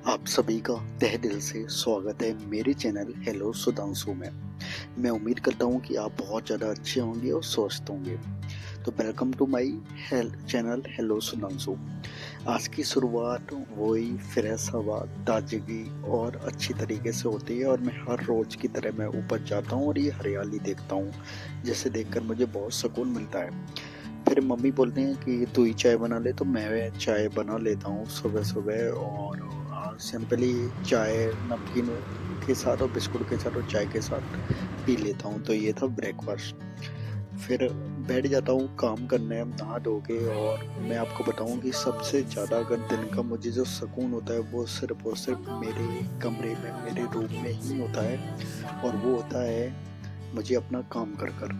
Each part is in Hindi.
आप सभी का तहे दिल से स्वागत है मेरे चैनल हेलो सुधांशु में। मैं उम्मीद करता हूँ कि आप बहुत ज़्यादा अच्छे होंगे और स्वस्थ होंगे। तो welcome to my channel hello Sudhanshu. आज की शुरुआत वही फ्रेश हवा, ताजगी और अच्छी तरीके से होती है और मैं हर रोज़ की तरह मैं ऊपर जाता हूँ और ये हरियाली देखता हूँ, जिसे देखकर मुझे बहुत सुकून मिलता है। फिर मम्मी बोलते हैं कि तू ही चाय बना ले, तो मैं चाय बना लेता हूँ सुबह-सुबह और सिंपली चाय नमकीन के साथ और बिस्कुट के साथ और चाय के साथ पी लेता हूँ। तो ये था ब्रेकफ़ास्ट। फिर बैठ जाता हूँ काम करने नहा धो के, और मैं आपको बताऊँ कि सबसे ज़्यादा अगर दिन का मुझे जो सुकून होता है वो सिर्फ़ और सिर्फ़ मेरे कमरे में, मेरे रूम में ही होता है, और वो होता है मुझे अपना काम कर कर।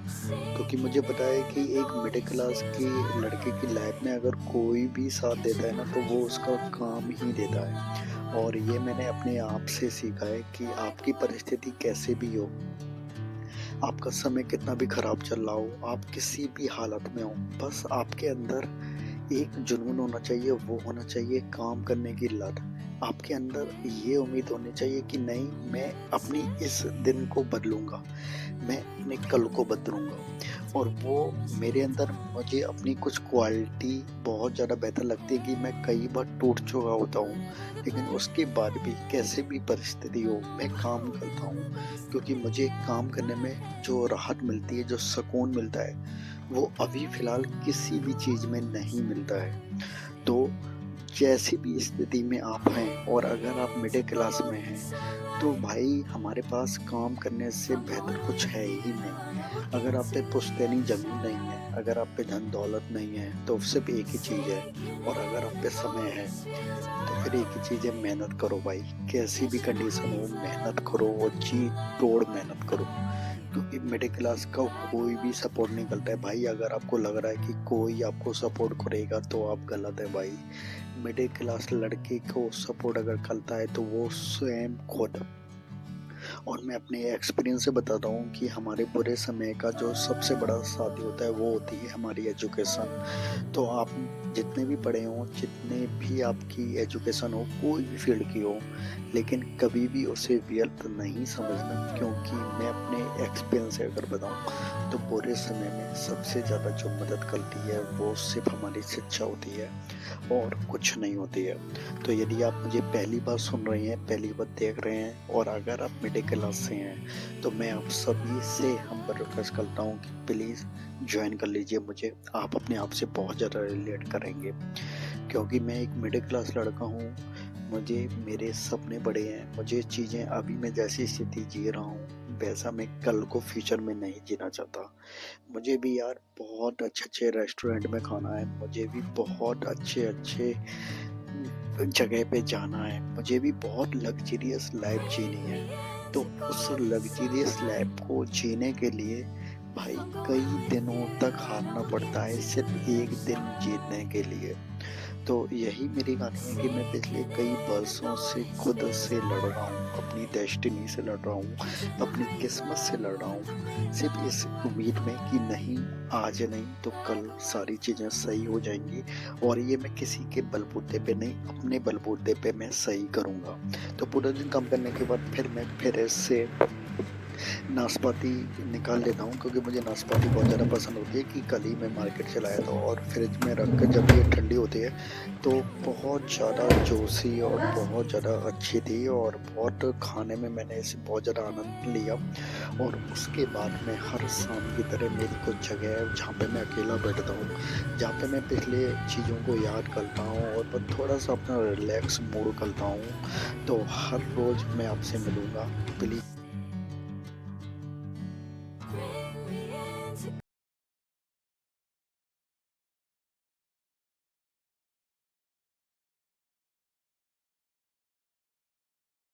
क्योंकि मुझे पता है कि एक मिडिल क्लास के लड़के की लाइफ में अगर कोई भी साथ देता है ना, तो वो उसका काम ही देता है। और ये मैंने अपने आप से सीखा है कि आपकी परिस्थिति कैसे भी हो, आपका समय कितना भी खराब चल रहा हो, आप किसी भी हालत में हो, बस आपके अंदर एक जुनून होना चाहिए, वो होना चाहिए काम करने की लत। आपके अंदर ये उम्मीद होनी चाहिए कि नहीं, मैं अपनी इस दिन को बदलूँगा, मैं अपने कल को बदलूँगा। और वो मेरे अंदर मुझे अपनी कुछ क्वालिटी बहुत ज़्यादा बेहतर लगती है कि मैं कई बार टूट चुका होता हूँ, लेकिन उसके बाद भी कैसे भी परिस्थिति हो मैं काम करता हूँ। क्योंकि मुझे काम करने में जो राहत मिलती है, जो सुकून मिलता है, वो अभी फ़िलहाल किसी भी चीज़ में नहीं मिलता है। तो जैसी भी स्थिति में आप हैं, और अगर आप मिडिल क्लास में हैं, तो भाई हमारे पास काम करने से बेहतर कुछ है ही नहीं। अगर आप पे पुश्तैनी ज़मीन नहीं है, अगर आप पे धन दौलत नहीं है, तो सिर्फ़ एक ही चीज़ है, और अगर आप पे समय है, तो फिर एक ही चीज़ है, मेहनत करो भाई। कैसी भी कंडीशन हो मेहनत करो और जी तोड़ मेहनत करो। क्योंकि मिडिल क्लास का कोई भी सपोर्ट नहीं करता है भाई। अगर आपको लग रहा है कि कोई आपको सपोर्ट करेगा तो आप गलत है भाई। मिडिल क्लास लड़के को सपोर्ट अगर करता है तो वो स्वयं खुद। और मैं अपने एक्सपीरियंस से बताता हूँ कि हमारे बुरे समय का जो सबसे बड़ा साथी होता है वो होती है हमारी एजुकेशन। तो आप जितने भी पढ़े हों, जितने भी आपकी एजुकेशन हो, कोई भी फील्ड की हो, लेकिन कभी भी उसे व्यर्थ नहीं समझना। क्योंकि मैं अपने एक्सपीरियंस से अगर बताऊँ, तो बुरे समय में सबसे ज़्यादा जो मदद करती है वो सिर्फ हमारी शिक्षा होती है और कुछ नहीं होती है। तो यदि आप मुझे पहली बार सुन रहे हैं, पहली बार देख रहे हैं, और अगर आप मिडिल क्लास से हैं, तो मैं आप सभी से हम्बल रिक्वेस्ट करता हूँ कि प्लीज़ जॉइन कर लीजिए मुझे। आप अपने आप से बहुत ज़्यादा रिलेट करेंगे। क्योंकि मैं एक मिडिल क्लास लड़का हूँ, मुझे मेरे सपने बड़े हैं, मुझे चीज़ें अभी मैं जैसी स्थिति जी रहा हूँ, वैसा मैं कल को फ्यूचर में नहीं जीना चाहता। मुझे भी यार बहुत अच्छे-अच्छे रेस्टोरेंट में खाना है, मुझे भी बहुत अच्छे-अच्छे जगह पे जाना है, मुझे भी बहुत लग्ज़रियस लाइफ़ जीनी है। तो उस लग्ज़रियस लाइफ़ को जीने के लिए भाई कई दिनों तक हारना पड़ता है सिर्फ़ एक दिन जीतने के लिए। तो यही मेरी कहानी है कि मैं पिछले कई वर्षों से खुद से लड़ रहा हूँ, अपनी डेस्टिनी से लड़ रहा हूँ, अपनी किस्मत से लड़ रहा हूँ, सिर्फ़ इस उम्मीद में कि नहीं, आज नहीं तो कल सारी चीज़ें सही हो जाएँगी, और ये मैं किसी के बलबूते पे नहीं, अपने बलबूते पे मैं सही करूँगा। तो पूरा दिन काम करने के बाद फिर मैं फिर इससे नाशपाती निकाल लेता हूँ, क्योंकि मुझे नाशपाती बहुत ज़्यादा पसंद होती है। कि कल ही मैं मार्केट से लाया था, और फ्रिज में रख कर जब ये ठंडी होती है तो बहुत ज़्यादा जूसी और बहुत ज़्यादा अच्छी थी, और बहुत खाने में मैंने इसे बहुत ज़्यादा आनंद लिया। और उसके बाद मैं हर शाम की तरह मेरी कुछ जगह है जहाँ पे मैं अकेला बैठता हूँ, जहाँ पे मैं पिछले चीज़ों को याद करता हूँ और मैं थोड़ा-सा अपना रिलैक्स मूड करता हूँ। तो हर रोज़ मैं आपसे मिलूँगा, प्लीज़